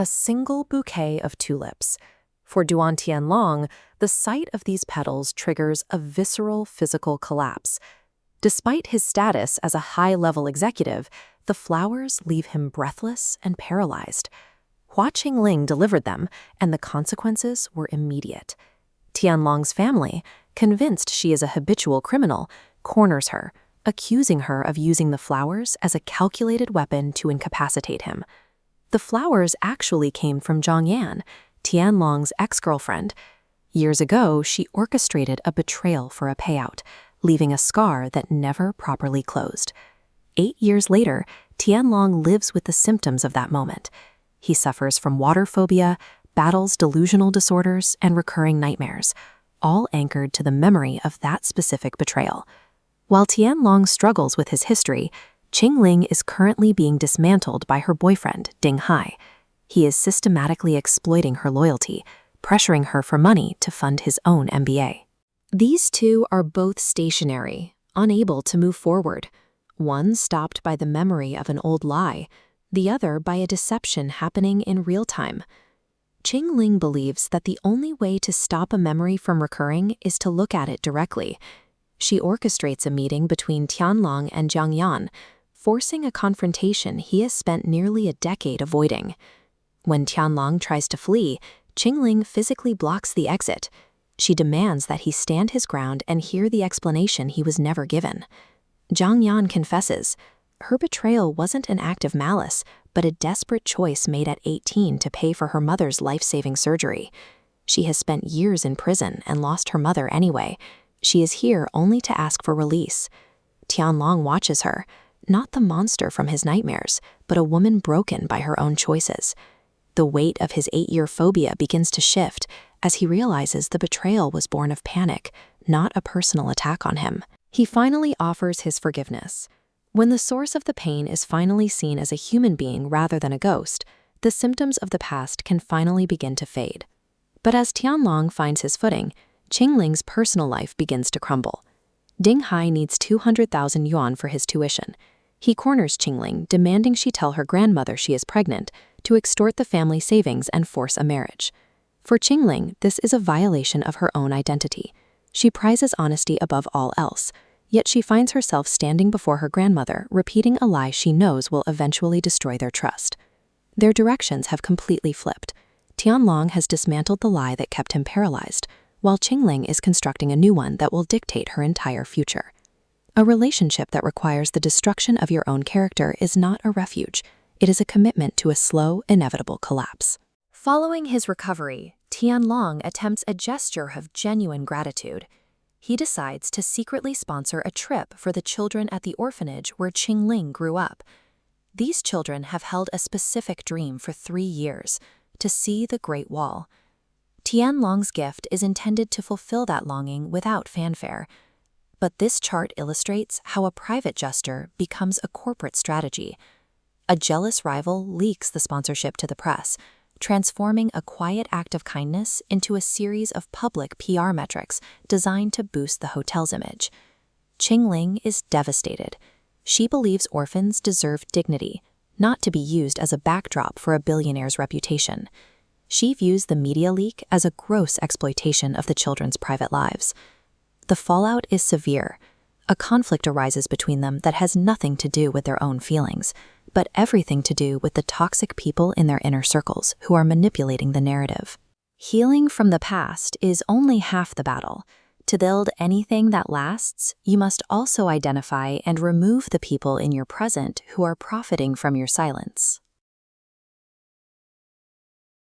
a single bouquet of tulips. For Duan Tianlong, the sight of these petals triggers a visceral physical collapse. Despite his status as a high-level executive, the flowers leave him breathless and paralyzed. Hua Qingling delivered them, and the consequences were immediate. Tianlong's family, convinced she is a habitual criminal, corners her, accusing her of using the flowers as a calculated weapon to incapacitate him. The flowers actually came from Zhang Yan, Tianlong's ex-girlfriend. Years ago, she orchestrated a betrayal for a payout, leaving a scar that never properly closed. 8 years later, Tianlong lives with the symptoms of that moment. He suffers from water phobia, battles delusional disorders, and recurring nightmares, all anchored to the memory of that specific betrayal. While Tianlong struggles with his history, Qingling is currently being dismantled by her boyfriend, Ding Hai. He is systematically exploiting her loyalty, pressuring her for money to fund his own MBA. These two are both stationary, unable to move forward. One stopped by the memory of an old lie, the other by a deception happening in real time. Qingling believes that the only way to stop a memory from recurring is to look at it directly. She orchestrates a meeting between Tianlong and Zhang Yan, forcing a confrontation he has spent nearly a decade avoiding. When Tianlong tries to flee, Qingling physically blocks the exit. She demands that he stand his ground and hear the explanation he was never given. Zhang Yan confesses. Her betrayal wasn't an act of malice, but a desperate choice made at 18 to pay for her mother's life-saving surgery. She has spent years in prison and lost her mother anyway. She is here only to ask for release. Tianlong watches her, not the monster from his nightmares, but a woman broken by her own choices. The weight of his 8-year phobia begins to shift as he realizes the betrayal was born of panic, not a personal attack on him. He finally offers his forgiveness. When the source of the pain is finally seen as a human being rather than a ghost, the symptoms of the past can finally begin to fade. But as Tianlong finds his footing, Qingling's personal life begins to crumble. Ding Hai needs 200,000 yuan for his tuition. He corners Qingling, demanding she tell her grandmother she is pregnant, to extort the family savings and force a marriage. For Qingling, this is a violation of her own identity. She prizes honesty above all else, yet she finds herself standing before her grandmother, repeating a lie she knows will eventually destroy their trust. Their directions have completely flipped. Tianlong has dismantled the lie that kept him paralyzed, while Qingling is constructing a new one that will dictate her entire future. A relationship that requires the destruction of your own character is not a refuge. It is a commitment to a slow, inevitable collapse. Following his recovery, Tianlong attempts a gesture of genuine gratitude. He decides to secretly sponsor a trip for the children at the orphanage where Qingling grew up. These children have held a specific dream for 3 years, to see the Great Wall. Tianlong's gift is intended to fulfill that longing without fanfare. But this chart illustrates how a private gesture becomes a corporate strategy. A jealous rival leaks the sponsorship to the press, transforming a quiet act of kindness into a series of public PR metrics designed to boost the hotel's image. Qingling is devastated. She believes orphans deserve dignity, not to be used as a backdrop for a billionaire's reputation. She views the media leak as a gross exploitation of the children's private lives. The fallout is severe. A conflict arises between them that has nothing to do with their own feelings, but everything to do with the toxic people in their inner circles who are manipulating the narrative. Healing from the past is only half the battle. To build anything that lasts, you must also identify and remove the people in your present who are profiting from your silence.